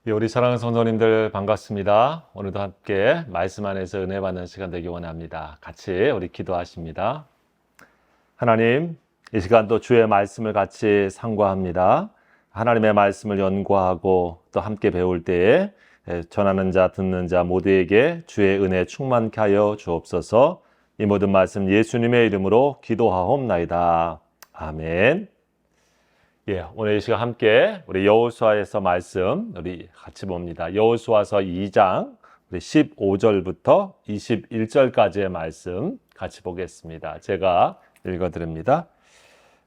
예, 우리 사랑하는 성도님들 반갑습니다. 오늘도 함께 말씀 안에서 은혜 받는 시간 되기 원합니다. 같이 우리 기도하십니다. 하나님, 이 시간 또 주의 말씀을 같이 상고합니다. 하나님의 말씀을 연구하고 또 함께 배울 때에 전하는 자, 듣는 자 모두에게 주의 은혜 충만케 하여 주옵소서. 이 모든 말씀 예수님의 이름으로 기도하옵나이다. 아멘. 예, 오늘 이 시간 함께 우리 여호수아에서 말씀 우리 같이 봅니다. 여호수아서 2장 우리 15절부터 21절까지의 말씀 같이 보겠습니다. 제가 읽어드립니다.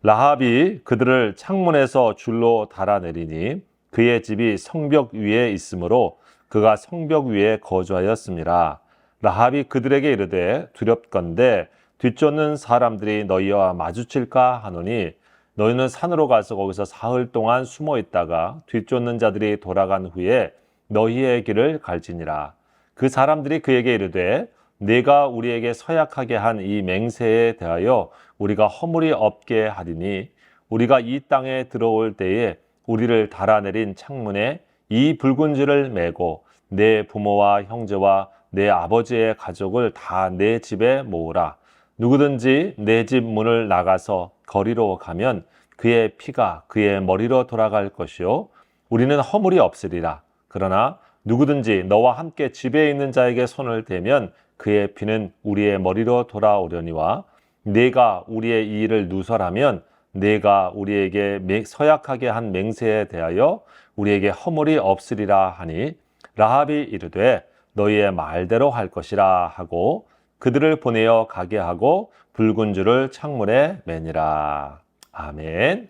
라합이 그들을 창문에서 줄로 달아내리니 그의 집이 성벽 위에 있으므로 그가 성벽 위에 거주하였습니다. 라합이 그들에게 이르되 두렵건대 뒤쫓는 사람들이 너희와 마주칠까 하노니 너희는 산으로 가서 거기서 사흘 동안 숨어 있다가 뒤쫓는 자들이 돌아간 후에 너희의 길을 갈지니라. 그 사람들이 그에게 이르되 네가 우리에게 서약하게 한 이 맹세에 대하여 우리가 허물이 없게 하리니 우리가 이 땅에 들어올 때에 우리를 달아내린 창문에 이 붉은 줄을 매고 내 부모와 형제와 내 아버지의 가족을 다 내 집에 모으라. 누구든지 내 집 문을 나가서 거리로 가면 그의 피가 그의 머리로 돌아갈 것이요 우리는 허물이 없으리라. 그러나 누구든지 너와 함께 집에 있는 자에게 손을 대면 그의 피는 우리의 머리로 돌아오려니와 네가 우리의 이 일을 누설하면 네가 우리에게 서약하게 한 맹세에 대하여 우리에게 허물이 없으리라 하니 라합이 이르되 너희의 말대로 할 것이라 하고 그들을 보내어 가게 하고 붉은 줄을 창문에 매니라. 아멘.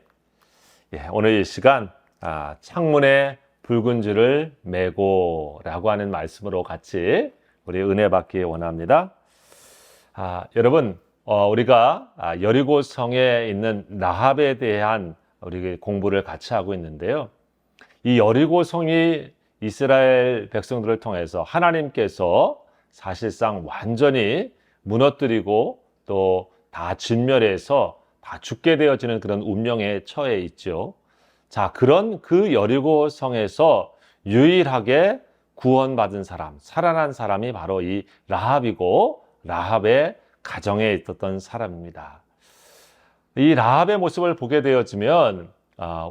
예, 오늘 이 시간 창문에 붉은 줄을 매고 라고 하는 말씀으로 같이 우리 은혜 받기 원합니다. 여러분 우리가 여리고성에 있는 라합에 대한 우리 공부를 같이 하고 있는데요. 이 여리고성이 이스라엘 백성들을 통해서 하나님께서 사실상 완전히 무너뜨리고 또 다 진멸해서 다 죽게 되어지는 그런 운명에 처해 있죠. 자, 그런 그 여리고성에서 유일하게 구원받은 사람, 살아난 사람이 바로 이 라합이고 라합의 가정에 있었던 사람입니다. 이 라합의 모습을 보게 되어지면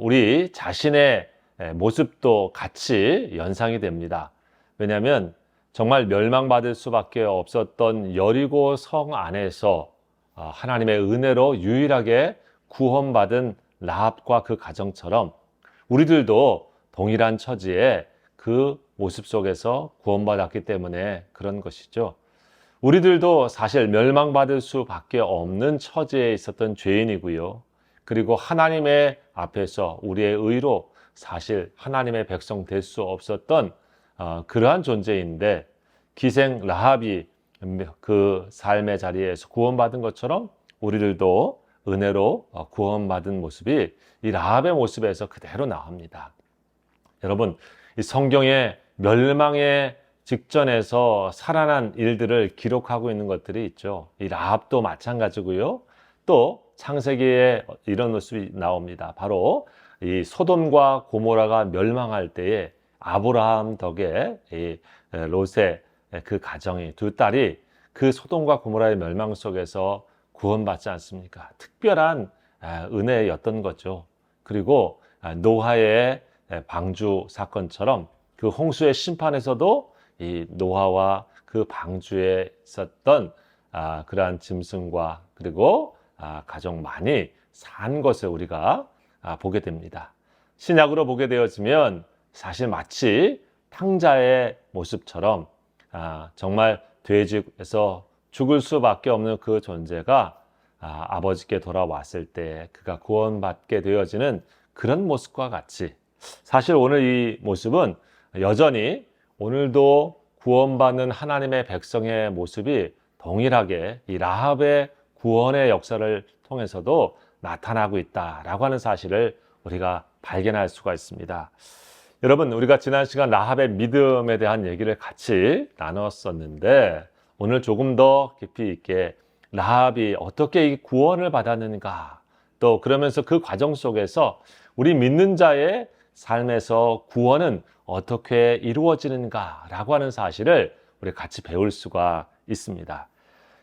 우리 자신의 모습도 같이 연상이 됩니다. 왜냐하면 정말 멸망받을 수밖에 없었던 여리고 성 안에서 하나님의 은혜로 유일하게 구원받은 라합과 그 가정처럼 우리들도 동일한 처지에 그 모습 속에서 구원받았기 때문에 그런 것이죠. 우리들도 사실 멸망받을 수밖에 없는 처지에 있었던 죄인이고요. 그리고 하나님의 앞에서 우리의 의로 사실 하나님의 백성 될 수 없었던 그러한 존재인데 기생 라합이 그 삶의 자리에서 구원받은 것처럼 우리들도 은혜로 구원받은 모습이 이 라합의 모습에서 그대로 나옵니다. 여러분, 이 성경의 멸망의 직전에서 살아난 일들을 기록하고 있는 것들이 있죠. 이 라합도 마찬가지고요. 또 창세기에 이런 모습이 나옵니다. 바로 이 소돔과 고모라가 멸망할 때에 아브라함 덕에 이 롯의 그 가정이 두 딸이 그 소돔과 고모라의 멸망 속에서 구원받지 않습니까? 특별한 은혜였던 거죠. 그리고 노아의 방주 사건처럼 그 홍수의 심판에서도 이 노아와 그 방주에 있었던 그러한 짐승과 그리고 가족만이 산 것을 우리가 보게 됩니다. 신약으로 보게 되어지면 사실 마치 탕자의 모습처럼 정말 돼지에서 죽을 수밖에 없는 그 존재가 아버지께 돌아왔을 때 그가 구원받게 되어지는 그런 모습과 같이 사실 오늘 이 모습은 여전히 오늘도 구원받는 하나님의 백성의 모습이 동일하게 이 라합의 구원의 역사를 통해서도 나타나고 있다라고 하는 사실을 우리가 발견할 수가 있습니다. 여러분, 우리가 지난 시간 라합의 믿음에 대한 얘기를 같이 나눴었는데 오늘 조금 더 깊이 있게 라합이 어떻게 이 구원을 받았는가, 또 그러면서 그 과정 속에서 우리 믿는 자의 삶에서 구원은 어떻게 이루어지는가라고 하는 사실을 우리 같이 배울 수가 있습니다.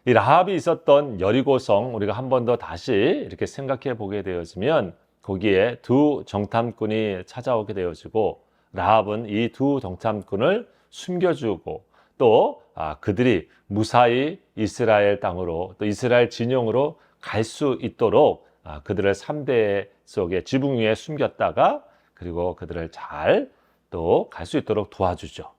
이 라합이 있었던 여리고성 우리가 한 번 더 다시 이렇게 생각해 보게 되어지면 거기에 두 정탐꾼이 찾아오게 되어지고 라합은 이 두 정탐꾼을 숨겨주고 또 그들이 무사히 이스라엘 땅으로 또 이스라엘 진영으로 갈 수 있도록 그들을 3대 속에 지붕 위에 숨겼다가 그리고 그들을 잘 또 갈 수 있도록 도와주죠.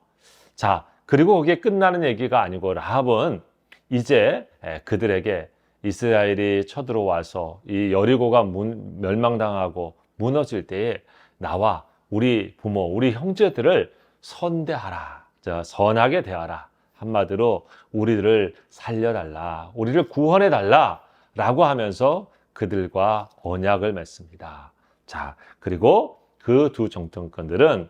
자, 그리고 거기에 끝나는 얘기가 아니고 라합은 이제 그들에게 이스라엘이 쳐들어와서 이 여리고가 멸망당하고 무너질 때에 나와 우리 부모, 우리 형제들을 선대하라. 선하게 대하라. 한마디로 우리를 살려달라. 우리를 구원해달라. 라고 하면서 그들과 언약을 맺습니다. 자, 그리고 그 두 정탐꾼들은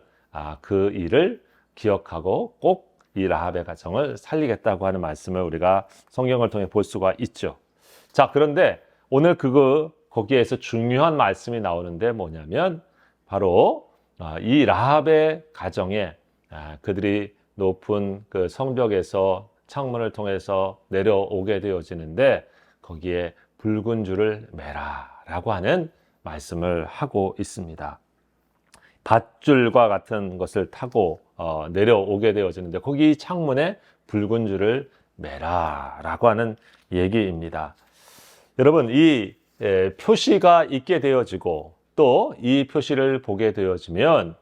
그 일을 기억하고 꼭 이 라합의 가정을 살리겠다고 하는 말씀을 우리가 성경을 통해 볼 수가 있죠. 자, 그런데 오늘 거기에서 중요한 말씀이 나오는데 뭐냐면 바로 이 라합의 가정에 그들이 높은 그 성벽에서 창문을 통해서 내려오게 되어지는데 거기에 붉은 줄을 매라라고 하는 말씀을 하고 있습니다. 밧줄과 같은 것을 타고 내려오게 되어지는데 거기 창문에 붉은 줄을 매라라고 하는 얘기입니다. 여러분, 이 표시가 있게 되어지고 또 이 표시를 보게 되어지면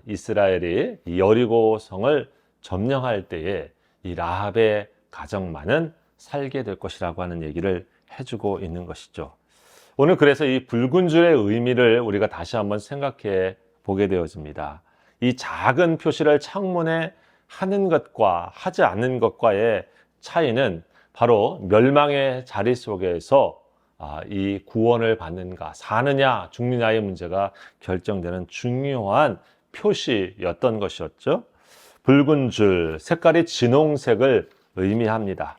이스라엘이 이 여리고 성을 점령할 때에 이 라합의 가정만은 살게 될 것이라고 하는 얘기를 해주고 있는 것이죠. 오늘 그래서 이 붉은 줄의 의미를 우리가 다시 한번 생각해 보게 되어집니다. 이 작은 표시를 창문에 하는 것과 하지 않는 것과의 차이는 바로 멸망의 자리 속에서 이 구원을 받는가, 사느냐, 죽느냐의 문제가 결정되는 중요한 표시였던 것이었죠. 붉은 줄, 색깔이 진홍색을 의미합니다.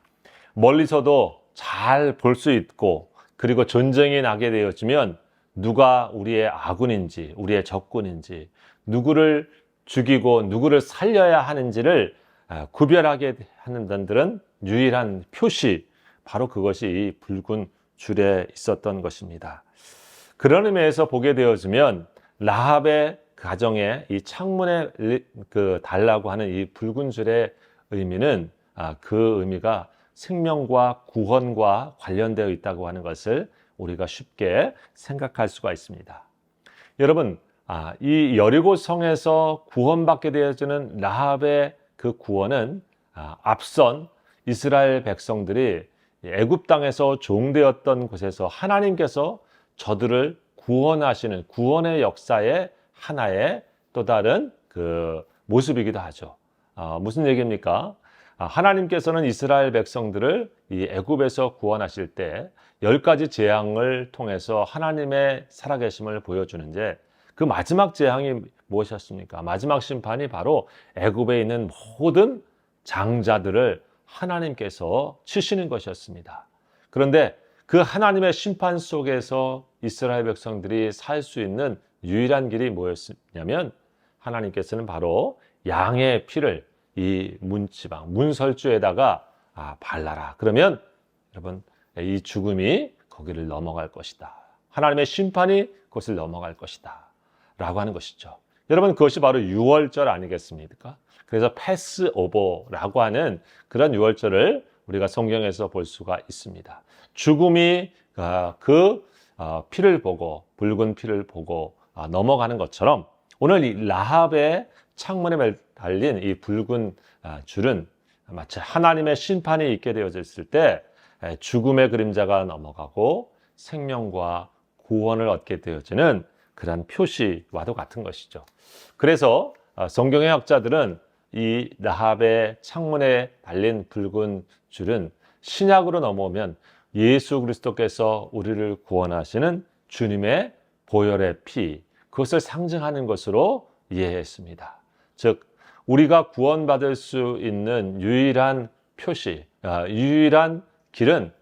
멀리서도 잘 볼 수 있고, 그리고 전쟁이 나게 되어지면 누가 우리의 아군인지, 우리의 적군인지, 누구를 죽이고 누구를 살려야 하는지를 구별하게 하는 데들은 유일한 표시, 바로 그것이 이 붉은 줄에 있었던 것입니다. 그런 의미에서 보게 되어지면 라합의 가정에 이 창문에 달라고 하는 이 붉은 줄의 의미는 그 의미가 생명과 구원과 관련되어 있다고 하는 것을 우리가 쉽게 생각할 수가 있습니다. 여러분, 이 여리고 성에서 구원받게 되어지는 라합의 그 구원은 앞선 이스라엘 백성들이 애굽 땅에서 종되었던 곳에서 하나님께서 저들을 구원하시는 구원의 역사의 하나의 또 다른 그 모습이기도 하죠. 무슨 얘기입니까? 하나님께서는 이스라엘 백성들을 이 애굽에서 구원하실 때 10가지 재앙을 통해서 하나님의 살아계심을 보여주는데 그 마지막 재앙이 무엇이었습니까? 마지막 심판이 바로 애굽에 있는 모든 장자들을 하나님께서 치시는 것이었습니다. 그런데 그 하나님의 심판 속에서 이스라엘 백성들이 살 수 있는 유일한 길이 뭐였냐면 하나님께서는 바로 양의 피를 이 문지방, 문설주에다가 발라라. 그러면 여러분 이 죽음이 거기를 넘어갈 것이다. 하나님의 심판이 그것을 넘어갈 것이다. 라고 하는 것이죠. 여러분 그것이 바로 유월절 아니겠습니까? 그래서 패스오버라고 하는 그런 유월절을 우리가 성경에서 볼 수가 있습니다. 죽음이 피를 보고 붉은 피를 보고 넘어가는 것처럼 오늘 이 라합의 창문에 달린 이 붉은 줄은 마치 하나님의 심판이 있게 되어졌을 때 죽음의 그림자가 넘어가고 생명과 구원을 얻게 되어지는 그런 표시와도 같은 것이죠. 그래서 성경의 학자들은 이 라합의 창문에 달린 붉은 줄은 신약으로 넘어오면 예수 그리스도께서 우리를 구원하시는 주님의 보혈의 피, 그것을 상징하는 것으로 이해했습니다. 즉 우리가 구원받을 수 있는 유일한 표시, 유일한 길은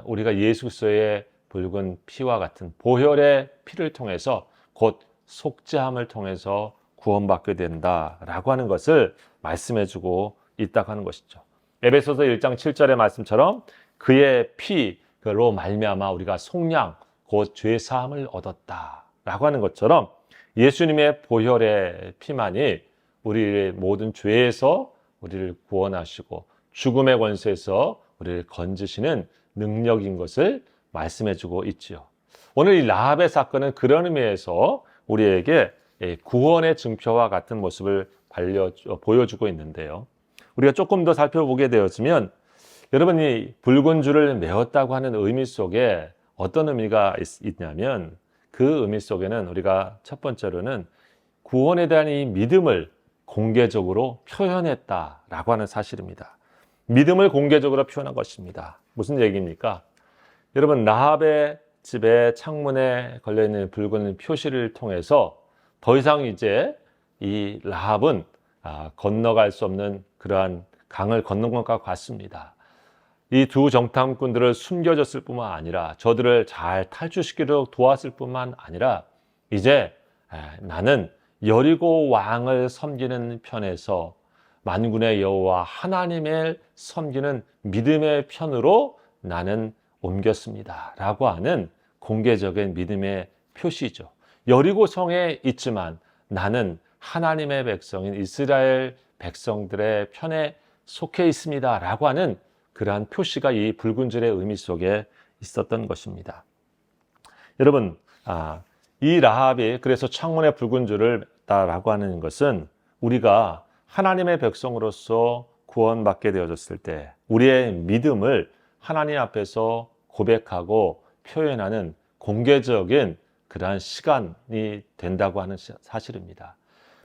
우리가 예수 그리스도의 붉은 피와 같은 보혈의 피를 통해서 곧 속죄함을 통해서 구원받게 된다라고 하는 것을 말씀해주고 있다고 하는 것이죠. 에베소서 1장 7절의 말씀처럼 그의 피로 말미암아 우리가 속량 곧 죄 사함을 얻었다라고 하는 것처럼 예수님의 보혈의 피만이 우리의 모든 죄에서 우리를 구원하시고 죽음의 권세에서 우리를 건지시는 능력인 것을 말씀해주고 있지요. 오늘 이 라합의 사건은 그런 의미에서 우리에게 구원의 증표와 같은 모습을 보여주고 있는데요. 우리가 조금 더 살펴보게 되었으면 여러분이 붉은 줄을 메었다고 하는 의미 속에 어떤 의미가 있냐면 그 의미 속에는 우리가 첫 번째로는 구원에 대한 이 믿음을 공개적으로 표현했다라고 하는 사실입니다. 믿음을 공개적으로 표현한 것입니다. 무슨 얘기입니까? 여러분, 라합의 집에 창문에 걸려있는 붉은 표시를 통해서 더 이상 이제 이 라합은 건너갈 수 없는 그러한 강을 건넌 것과 같습니다. 이 두 정탐꾼들을 숨겨줬을 뿐만 아니라 저들을 잘 탈출시키도록 도왔을 뿐만 아니라 이제 나는 여리고 왕을 섬기는 편에서 만군의 여호와 하나님을 섬기는 믿음의 편으로 나는 옮겼습니다 라고 하는 공개적인 믿음의 표시죠. 여리고 성에 있지만 나는 하나님의 백성인 이스라엘 백성들의 편에 속해 있습니다 라고 하는 그러한 표시가 이 붉은 줄의 의미 속에 있었던 것입니다. 여러분, 이 라합이 그래서 창문에 붉은 줄을 mes다라고 하는 것은 우리가 하나님의 백성으로서 구원받게 되어졌을 때 우리의 믿음을 하나님 앞에서 고백하고 표현하는 공개적인 그러한 시간이 된다고 하는 사실입니다.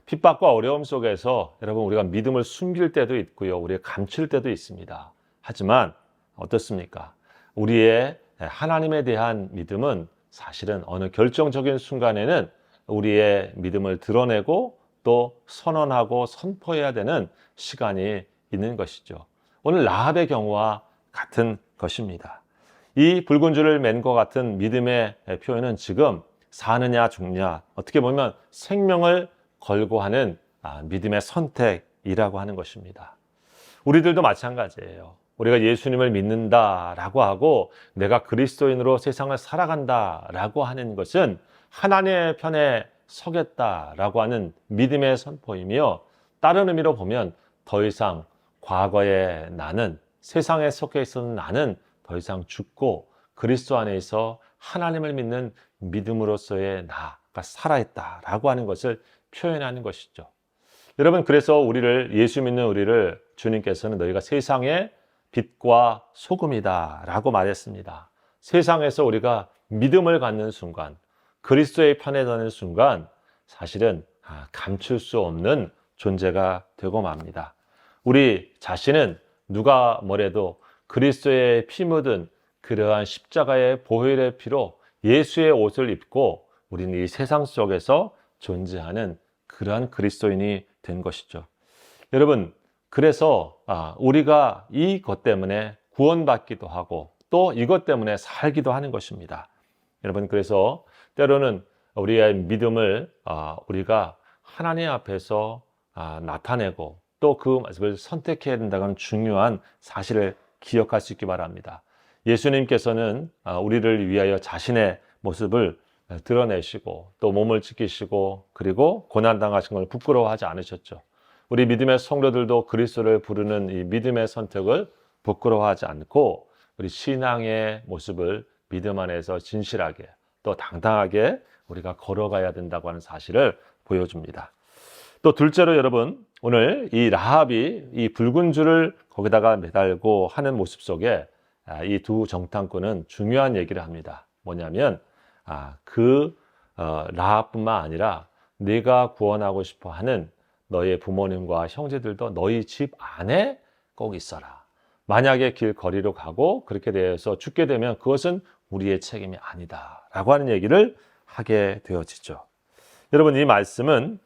핍박과 어려움 속에서 여러분 우리가 믿음을 숨길 때도 있고요. 우리가 감출 때도 있습니다. 하지만 어떻습니까? 우리의 하나님에 대한 믿음은 사실은 어느 결정적인 순간에는 우리의 믿음을 드러내고 또 선언하고 선포해야 되는 시간이 있는 것이죠. 오늘 라합의 경우와 같은 것입니다. 이 붉은 줄을 맨 것 같은 믿음의 표현은 지금 사느냐 죽느냐 어떻게 보면 생명을 걸고 하는 믿음의 선택이라고 하는 것입니다. 우리들도 마찬가지예요. 우리가 예수님을 믿는다라고 하고 내가 그리스도인으로 세상을 살아간다라고 하는 것은 하나님의 편에 서겠다라고 하는 믿음의 선포이며 다른 의미로 보면 더 이상 과거의 나는 세상에 속해 있었던 나는 더 이상 죽고 그리스도 안에서 하나님을 믿는 믿음으로서의 나가 살아있다라고 하는 것을 표현하는 것이죠. 여러분 그래서 예수 믿는 우리를 주님께서는 너희가 세상의 빛과 소금이다 라고 말했습니다. 세상에서 우리가 믿음을 갖는 순간 그리스도의 편에 서는 순간 사실은 감출 수 없는 존재가 되고 맙니다. 우리 자신은 누가 뭐래도 그리스도의 피 묻은 그러한 십자가의 보혈의 피로 예수의 옷을 입고 우리는 이 세상 속에서 존재하는 그러한 그리스도인이 된 것이죠. 여러분 그래서 우리가 이것 때문에 구원받기도 하고 또 이것 때문에 살기도 하는 것입니다. 여러분 그래서 때로는 우리의 믿음을 우리가 하나님 앞에서 나타내고 또 그 모습을 선택해야 된다는 중요한 사실을 기억할 수 있기 바랍니다. 예수님께서는 우리를 위하여 자신의 모습을 드러내시고 또 몸을 지키시고 그리고 고난당하신 걸 부끄러워하지 않으셨죠. 우리 믿음의 성도들도 그리스도를 부르는 이 믿음의 선택을 부끄러워하지 않고 우리 신앙의 모습을 믿음 안에서 진실하게 또 당당하게 우리가 걸어가야 된다고 하는 사실을 보여줍니다. 또 둘째로 여러분 오늘 이 라합이 이 붉은 줄을 거기다가 매달고 하는 모습 속에 이 두 정탐꾼은 중요한 얘기를 합니다. 뭐냐면 라합뿐만 아니라 네가 구원하고 싶어 하는 너의 부모님과 형제들도 너희 집 안에 꼭 있어라. 만약에 길거리로 가고 그렇게 되어서 죽게 되면 그것은 우리의 책임이 아니다 라고 하는 얘기를 하게 되어지죠. 여러분 이 말씀은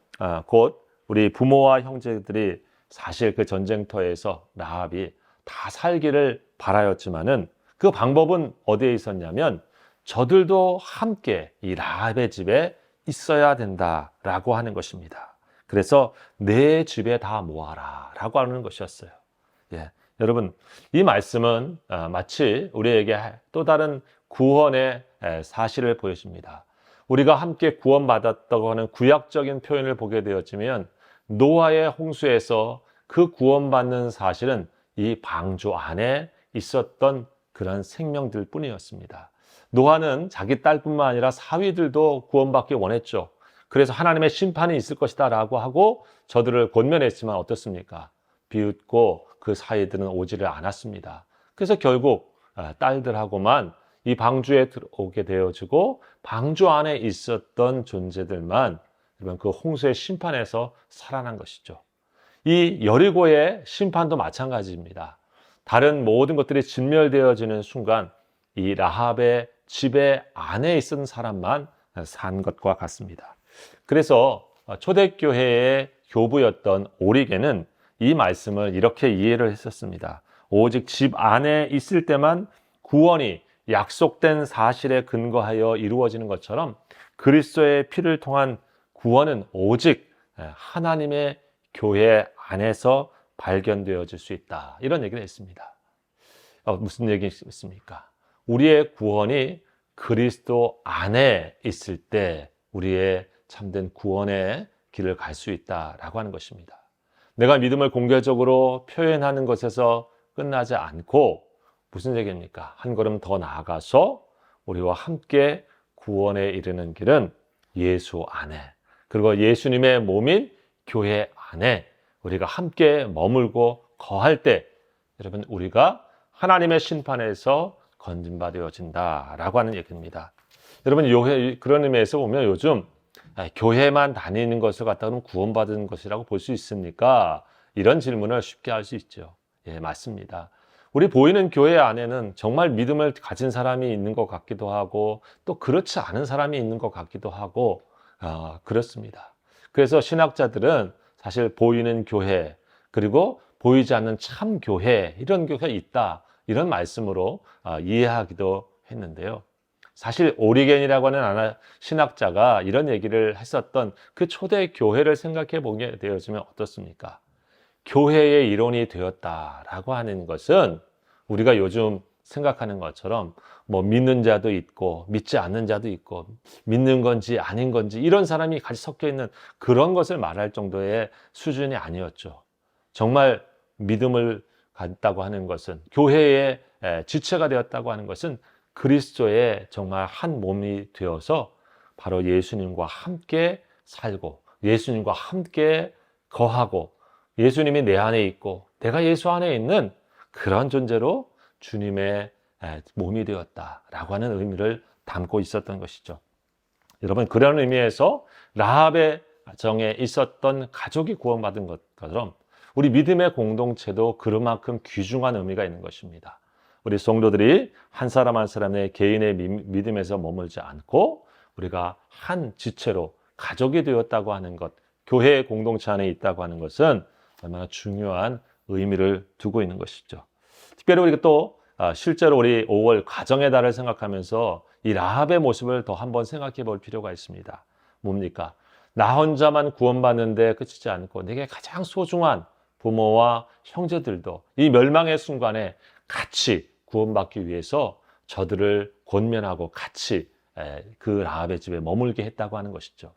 곧 우리 부모와 형제들이 사실 그 전쟁터에서 라합이 다 살기를 바라였지만은 그 방법은 어디에 있었냐면 저들도 함께 이 라합의 집에 있어야 된다라고 하는 것입니다. 그래서 내 집에 다 모아라 라고 하는 것이었어요. 예, 여러분, 이 말씀은 마치 우리에게 또 다른 구원의 사실을 보여줍니다. 우리가 함께 구원받았다고 하는 구약적인 표현을 보게 되었지만 노아의 홍수에서 그 구원받는 사실은 이 방주 안에 있었던 그런 생명들 뿐이었습니다. 노아는 자기 딸뿐만 아니라 사위들도 구원받기 원했죠. 그래서 하나님의 심판이 있을 것이다 라고 하고 저들을 권면했지만 어떻습니까? 비웃고 그 사위들은 오지를 않았습니다. 그래서 결국 딸들하고만 이 방주에 들어오게 되어지고 방주 안에 있었던 존재들만 그 홍수의 심판에서 살아난 것이죠. 이 여리고의 심판도 마찬가지입니다. 다른 모든 것들이 진멸되어지는 순간 이 라합의 집에 안에 있던 사람만 산 것과 같습니다. 그래서 초대교회의 교부였던 오리게는 이 말씀을 이렇게 이해를 했었습니다. 오직 집 안에 있을 때만 구원이 약속된 사실에 근거하여 이루어지는 것처럼 그리스도의 피를 통한 구원은 오직 하나님의 교회 안에서 발견되어질 수 있다. 이런 얘기를 했습니다. 무슨 얘기입니까? 우리의 구원이 그리스도 안에 있을 때 우리의 참된 구원의 길을 갈 수 있다라고 하는 것입니다. 내가 믿음을 공개적으로 표현하는 것에서 끝나지 않고 무슨 얘기입니까? 한 걸음 더 나아가서 우리와 함께 구원에 이르는 길은 예수 안에, 그리고 예수님의 몸인 교회 안에 우리가 함께 머물고 거할 때 여러분 우리가 하나님의 심판에서 건진받아진다라고 하는 얘기입니다. 여러분 그런 의미에서 보면 요즘 교회만 다니는 것을 갖다는 구원받은 것이라고 볼 수 있습니까? 이런 질문을 쉽게 할 수 있죠. 예, 맞습니다. 우리 보이는 교회 안에는 정말 믿음을 가진 사람이 있는 것 같기도 하고 또 그렇지 않은 사람이 있는 것 같기도 하고 그렇습니다. 그래서 신학자들은 사실 보이는 교회 그리고 보이지 않는 참 교회 이런 교회가 있다 이런 말씀으로 이해하기도 했는데요. 사실 오리겐이라고 하는 신학자가 이런 얘기를 했었던 그 초대 교회를 생각해 보게 되어지면 어떻습니까? 교회의 이론이 되었다라고 하는 것은 우리가 요즘 생각하는 것처럼 뭐 믿는 자도 있고 믿지 않는 자도 있고 믿는 건지 아닌 건지 이런 사람이 같이 섞여 있는 그런 것을 말할 정도의 수준이 아니었죠. 정말 믿음을 갖다고 하는 것은 교회의 지체가 되었다고 하는 것은 그리스도의 정말 한 몸이 되어서 바로 예수님과 함께 살고 예수님과 함께 거하고 예수님이 내 안에 있고 내가 예수 안에 있는 그런 존재로 주님의 몸이 되었다라고 하는 의미를 담고 있었던 것이죠. 여러분 그런 의미에서 라합의 가정에 있었던 가족이 구원받은 것처럼 우리 믿음의 공동체도 그만큼 귀중한 의미가 있는 것입니다. 우리 성도들이 한 사람 한 사람의 개인의 믿음에서 머물지 않고 우리가 한 지체로 가족이 되었다고 하는 것, 교회의 공동체 안에 있다고 하는 것은 얼마나 중요한 의미를 두고 있는 것이죠. 특별히 우리가 또 실제로 우리 5월 가정의 달을 생각하면서 이 라합의 모습을 더 한번 생각해 볼 필요가 있습니다. 뭡니까? 나 혼자만 구원받는데 그치지 않고 내게 가장 소중한 부모와 형제들도 이 멸망의 순간에 같이 구원받기 위해서 저들을 권면하고 같이 그 라합의 집에 머물게 했다고 하는 것이죠.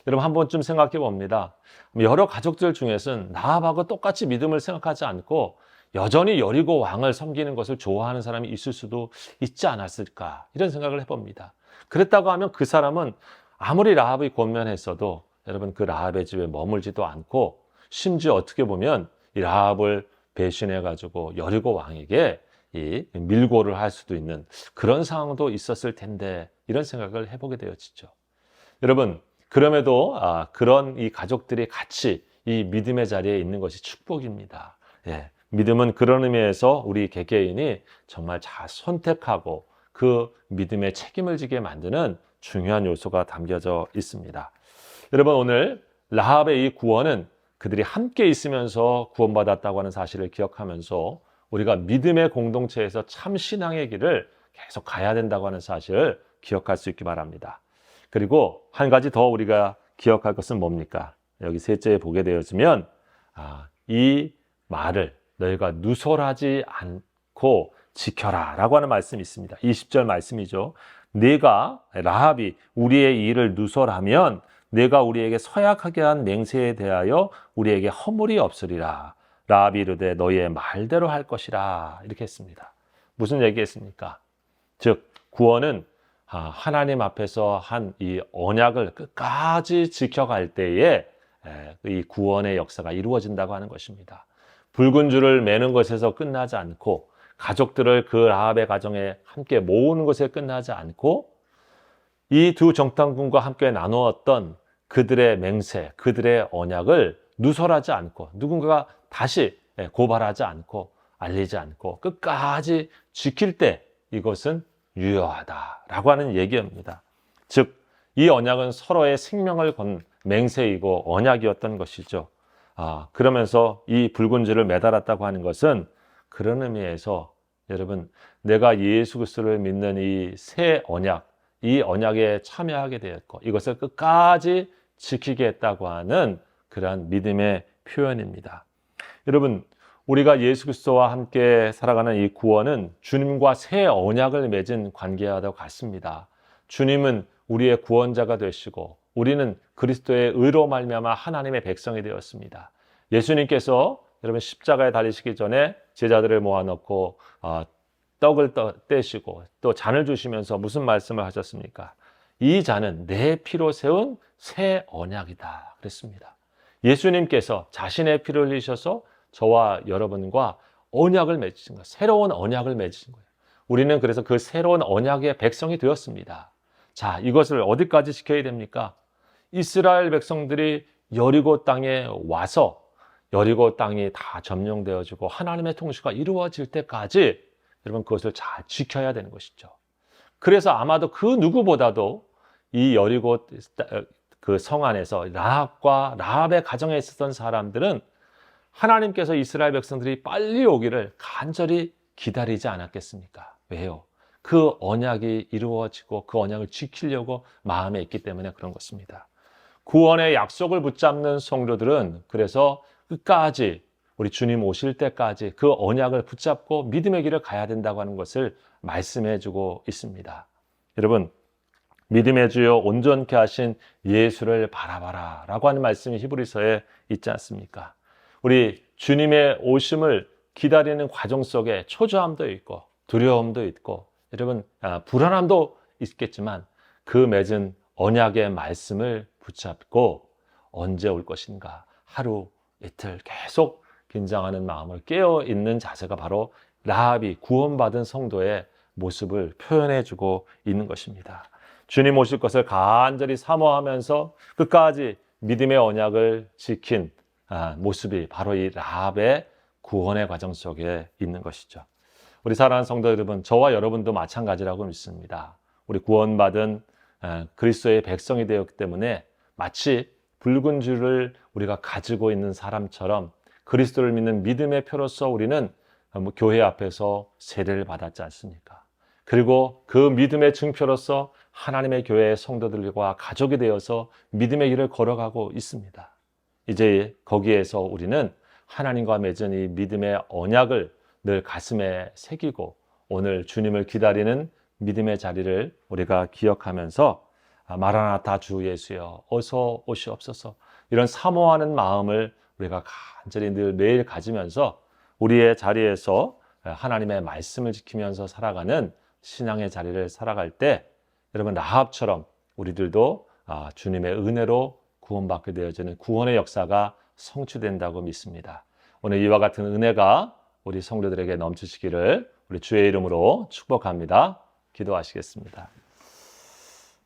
여러분 한 번쯤 생각해 봅니다. 여러 가족들 중에서는 라합하고 똑같이 믿음을 생각하지 않고 여전히 여리고 왕을 섬기는 것을 좋아하는 사람이 있을 수도 있지 않았을까 이런 생각을 해봅니다. 그랬다고 하면 그 사람은 아무리 라합이 권면했어도 여러분 그 라합의 집에 머물지도 않고 심지어 어떻게 보면 이 라합을 배신해 가지고 여리고 왕에게 이 밀고를 할 수도 있는 그런 상황도 있었을 텐데 이런 생각을 해보게 되어지죠. 여러분 그럼에도 그런 이 가족들이 같이 이 믿음의 자리에 있는 것이 축복입니다. 예, 믿음은 그런 의미에서 우리 개개인이 정말 잘 선택하고 그 믿음의 책임을 지게 만드는 중요한 요소가 담겨져 있습니다. 여러분 오늘 라합의 이 구원은 그들이 함께 있으면서 구원받았다고 하는 사실을 기억하면서 우리가 믿음의 공동체에서 참 신앙의 길을 계속 가야 된다고 하는 사실을 기억할 수 있기 바랍니다. 그리고 한 가지 더 우리가 기억할 것은 뭡니까? 여기 셋째에 보게 되어지면 이 말을 너희가 누설하지 않고 지켜라 라고 하는 말씀이 있습니다. 20절 말씀이죠. 네가 라합이 우리의 일을 누설하면 네가 우리에게 서약하게 한 맹세에 대하여 우리에게 허물이 없으리라. 라합이 이르되 너희의 말대로 할 것이라 이렇게 했습니다. 무슨 얘기했습니까? 즉 구원은 하나님 앞에서 한 이 언약을 끝까지 지켜갈 때에 이 구원의 역사가 이루어진다고 하는 것입니다. 붉은 줄을 매는 것에서 끝나지 않고 가족들을 그 라합의 가정에 함께 모으는 것에 끝나지 않고 이 두 정탐꾼과 함께 나누었던 그들의 맹세, 그들의 언약을 누설하지 않고 누군가가 다시 고발하지 않고 알리지 않고 끝까지 지킬 때 이것은 유효하다라고 하는 얘기입니다. 즉, 이 언약은 서로의 생명을 건 맹세이고 언약이었던 것이죠. 그러면서 이 붉은 줄을 매달았다고 하는 것은 그런 의미에서 여러분, 내가 예수 그리스도를 믿는 이 새 언약, 이 언약에 참여하게 되었고 이것을 끝까지 지키게 했다고 하는 그러한 믿음의 표현입니다. 여러분, 우리가 예수 그리스도와 함께 살아가는 이 구원은 주님과 새 언약을 맺은 관계와도 같습니다. 주님은 우리의 구원자가 되시고 우리는 그리스도의 의로 말미암아 하나님의 백성이 되었습니다. 예수님께서 여러분 십자가에 달리시기 전에 제자들을 모아놓고 떡을 떼시고 또 잔을 주시면서 무슨 말씀을 하셨습니까? 이 잔은 내 피로 세운 새 언약이다 그랬습니다. 예수님께서 자신의 피를 흘리셔서 저와 여러분과 언약을 맺으신 거예요. 새로운 언약을 맺으신 거예요. 우리는 그래서 그 새로운 언약의 백성이 되었습니다. 자, 이것을 어디까지 지켜야 됩니까? 이스라엘 백성들이 여리고 땅에 와서 여리고 땅이 다 점령되어지고 하나님의 통치가 이루어질 때까지 여러분 그것을 잘 지켜야 되는 것이죠. 그래서 아마도 그 누구보다도 이 여리고 그 성 안에서 라합의 가정에 있었던 사람들은 하나님께서 이스라엘 백성들이 빨리 오기를 간절히 기다리지 않았겠습니까? 왜요? 그 언약이 이루어지고 그 언약을 지키려고 마음에 있기 때문에 그런 것입니다. 구원의 약속을 붙잡는 성도들은 그래서 끝까지 우리 주님 오실 때까지 그 언약을 붙잡고 믿음의 길을 가야 된다고 하는 것을 말씀해 주고 있습니다. 여러분, 믿음의 주여 온전케 하신 예수를 바라봐라 라고 하는 말씀이 히브리서에 있지 않습니까? 우리 주님의 오심을 기다리는 과정 속에 초조함도 있고 두려움도 있고 여러분 불안함도 있겠지만 그 맺은 언약의 말씀을 붙잡고 언제 올 것인가 하루 이틀 계속 긴장하는 마음을 깨어있는 자세가 바로 라합이 구원받은 성도의 모습을 표현해주고 있는 것입니다. 주님 오실 것을 간절히 사모하면서 끝까지 믿음의 언약을 지킨 모습이 바로 이 라합의 구원의 과정 속에 있는 것이죠. 우리 사랑하는 성도 여러분, 저와 여러분도 마찬가지라고 믿습니다. 우리 구원받은 그리스도의 백성이 되었기 때문에 마치 붉은 줄을 우리가 가지고 있는 사람처럼 그리스도를 믿는 믿음의 표로서 우리는 교회 앞에서 세례를 받았지 않습니까? 그리고 그 믿음의 증표로서 하나님의 교회의 성도들과 가족이 되어서 믿음의 길을 걸어가고 있습니다. 이제 거기에서 우리는 하나님과 맺은 이 믿음의 언약을 늘 가슴에 새기고 오늘 주님을 기다리는 믿음의 자리를 우리가 기억하면서 마라나타 주 예수여 어서 오시옵소서 이런 사모하는 마음을 우리가 간절히 늘 매일 가지면서 우리의 자리에서 하나님의 말씀을 지키면서 살아가는 신앙의 자리를 살아갈 때 여러분 라합처럼 우리들도 주님의 은혜로 구원받게 되어지는 구원의 역사가 성취된다고 믿습니다. 오늘 이와 같은 은혜가 우리 성도들에게 넘치시기를 우리 주의 이름으로 축복합니다. 기도하시겠습니다.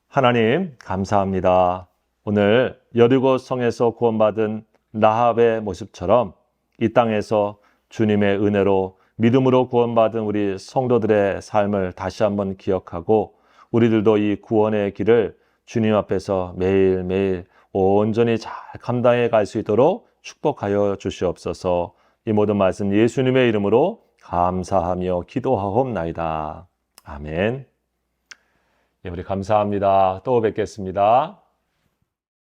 하나님 감사합니다. 오늘 여리고 성에서 구원받은 라합의 모습처럼 이 땅에서 주님의 은혜로 믿음으로 구원받은 우리 성도들의 삶을 다시 한번 기억하고 우리들도 이 구원의 길을 주님 앞에서 매일매일 온전히 잘 감당해 갈 수 있도록 축복하여 주시옵소서. 이 모든 말씀 예수님의 이름으로 감사하며 기도하옵나이다. 아멘. 예, 우리 감사합니다. 또 뵙겠습니다.